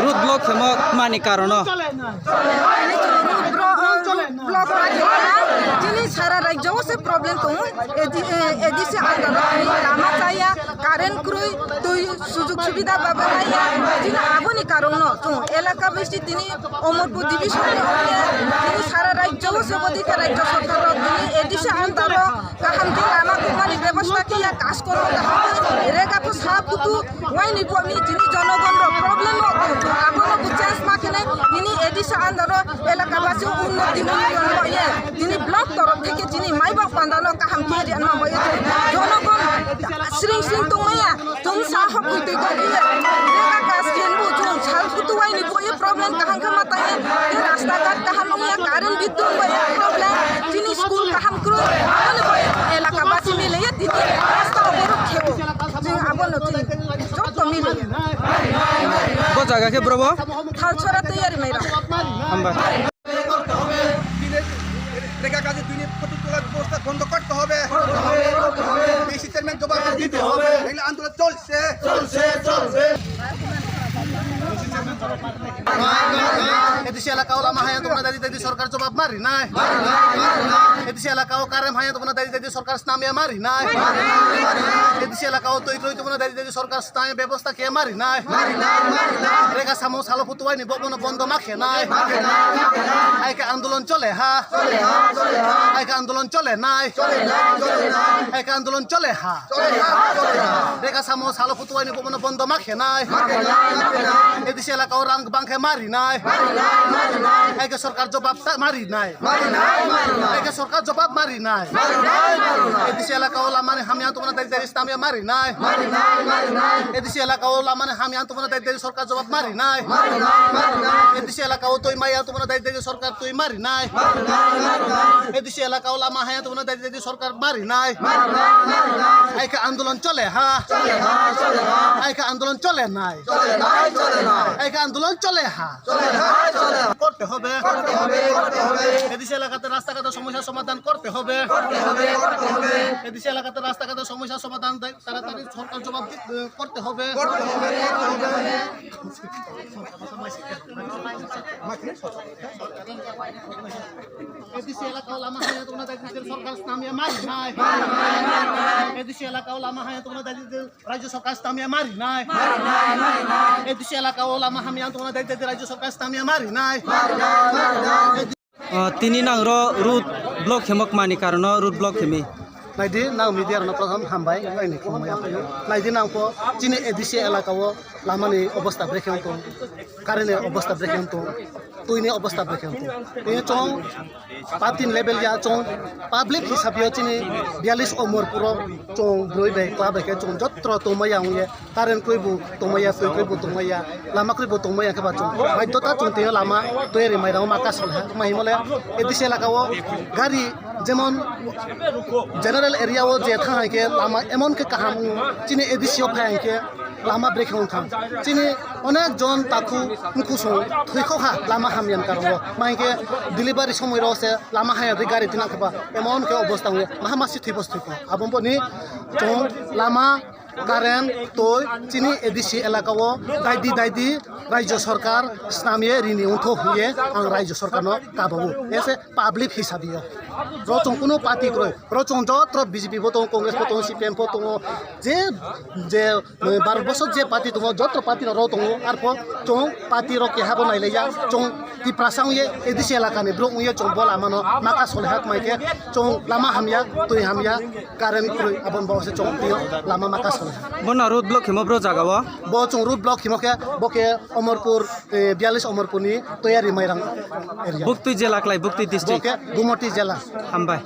root block hammock মানি কারণ সারা রাজ্য সে problem তো এদিকে লামা চাইয়া কারেন্ট ক্রুই তুই সুযোগ সুবিধা পাবে তিনি আগুনি কারণ তো এলাকা বেশি তিনি অমরপুর ডিভিশন তিনি সারা রাজ্য সে বদিকে রাজ্য সরকার তিনি এদিকে আন্দার কাহাম দিন লামা কুমারি ব্যবস্থা কি কাজ করবো রেগাপু সাপুতু ওয়াইনি বমি যিনি জনগণ প্রবলেম আগুন চান্স মাখেনে তিনি এদিকে আন্দার এলাকাবাসী উন্নতি তিনি ব্লক তরফ থেকে যিনি মাইবা পান্দানো কাহাম কি জনগণ শ্রিং শ্রিং তোমায়া তুম সাহ কুইতে গিয়ে রেগা কাজ কেনবু জুন ছাল ফুতুয়াই নি বই প্রবলেম কাহাম কা মাতায়ে এই রাস্তাঘাট কাহাম নিয়া কারেন্ট বিদ্যুৎ বই প্রবলেম যিনি স্কুল কাহাম ক্রু আবল বই এলাকাবাসী মিলে তিনি রাস্তা বড় খেবো যিনি আবল যত মিলে ব জায়গা কে ব্রব থাল ছড়া তৈরি মেরা হামবা রেগা কাজে দুই ফটো তোলার ব্যবস্থা বন্ধ করতে হবে বেশি চেয়ারম্যান জবাব দিতে হবে এগুলো আন্দোলন চলছে এদেশে এলাকাও লামা হায়া তোমরা দাদি দাদি সরকার জবাব মারি নাই এদেশে এলাকাও কারেম হায়া তোমরা দাদি দাদি সরকার স্নামিয়া মারি নাই এদেশে এলাকাও তৈ তৈ তোমরা দাদি দাদি সরকার স্নামীয় ব্যবস্থা কে মারি নাই রেগা সামো সালো ফুতুয়াই নি বন্ধ মাখে নাই আইকে আন্দোলন চলে আইকে আন্দোলন চলে নাই আইকে আন্দোলন চলে রেগা সামো সালো ফুতুয়াই নি বন্ধ মাখে নাই এদেশে এলাকাও রাং বাংখে মারি নাই একে সরকার জবাব মারি নাই একে সরকার জবাব মারি নাই এদেশে এলাকা ওলা মানে হামিয়া তোমরা দায়িত্ব ইসলামিয়া মারি নাই এদেশে এলাকা ওলা মানে হামিয়া তোমরা দায়িত্ব সরকার জবাব মারি নাই এদেশে এলাকা ও তুই মাইয়া তোমরা দায়িত্ব সরকার তুই মারি নাই এদেশে এলাকা ওলা মাহায়া তোমরা দায়িত্ব সরকার মারি নাই একে আন্দোলন চলে একে আন্দোলন চলে নাই একে আন্দোলন চলে করতে হবে এদেশে এলাকাতে রাস্তাঘাটের সমস্যার সমাধান করতে হবে এদেশে এলাকাতে রাস্তাঘাটের সমস্যার সমাধান তাড়াতাড়ি সরকার জবাব করতে হবে এদেশে এলাকাও লামা হায়া তোমরা দায়িত্ব সরকার স্থানীয় মারি নাই এদেশে এলাকাও লামা হায়া তোমরা দায়িত্ব রাজ্য সরকার স্থানীয় মারি নাই এদেশে এলাকাও লামা হামিয়া তোমরা দায়িত্ব রাজ্য সরকার স্থানীয় মারি নাই তিনি নাংর রুট ব্লক হেমক মানি কারণ রুট ব্লক হেমি নাইদি নাং মিডিয়ার প্রথম হামবাই আইনি খমায়া নাইদি নাংপো চিনি এদিসি এলাকাও লামানি অবস্থা ব্রেকেন তো কারেন্টের অবস্থা ব্রেকেন তো তুইনি অবস্থা ব্রেকেন তো এই চং পাতিন লেভেল যা চং পাবলিক হিসাবে চিনি 42 অমরপুর চং ব্রই বে ক্লাব কে চং যত্র তোময়া উয়ে কারেন্ট কইবু তোময়া ফই কইবু তোময়া লামা কইবু তোময়া কে বাচং বাধ্যতা চং তে লামা তৈরি মাইরাও মাকাস হল মাইমলে এদিসি এলাকাও গাড়ি যেমন জেনারেল এরিয়াও যে থাকে লামা এমন কে কাহাম চিনি এদিসিও ফাইকে লামা ব্রেকেন থাম চিনি অনেক জন তাকু মুখুসং থৈখা লামা হামিয়ান কারণ মাইকে ডেলিভারি সময় রসে লামা হায়া গাড়ি তিনা খাবা এমন কে অবস্থা হয়ে মাহামাসি থৈবস থৈখ আবম্বনি চং লামা কারেন্ট তৈ চিনি এদিসি এলাকাও দায়দি রাজ্য সরকার স্নামিয়ে ঋণী উঠো হয়ে আং রাজ্য সরকার কাবাবু এসে পাবলিক হিসাবে রচং কোনো পার্টি ক্রয় রচং যত্র বিজেপি বতো কংগ্রেস বতো সিপিএম বতো যে 12 বছর যে পার্টি দङ যত্র পার্টি র দङ আর চং পার্টি র কে হাবো নাইলে যা চং তি প্রাসাং ইয়ে এদিসি এলাকানি ব্রং ইয়ে চং বল আমানো মাকা সলহাক মাইকে চং লামা হামিয়া তুই হামিয়া কারেন্ট ক্রয় আবন বসে চং তিও লামা মাকা বনা রুট ব্লক হেম ব্র জাগাও bo chung root block himoke boke Omorpur 42 Omorpur ni toyari mairang area বুকতুই জেলা ক্লাই বুকতুই ডিস্ট্রিক্ট boke Gumoti jela হামবাই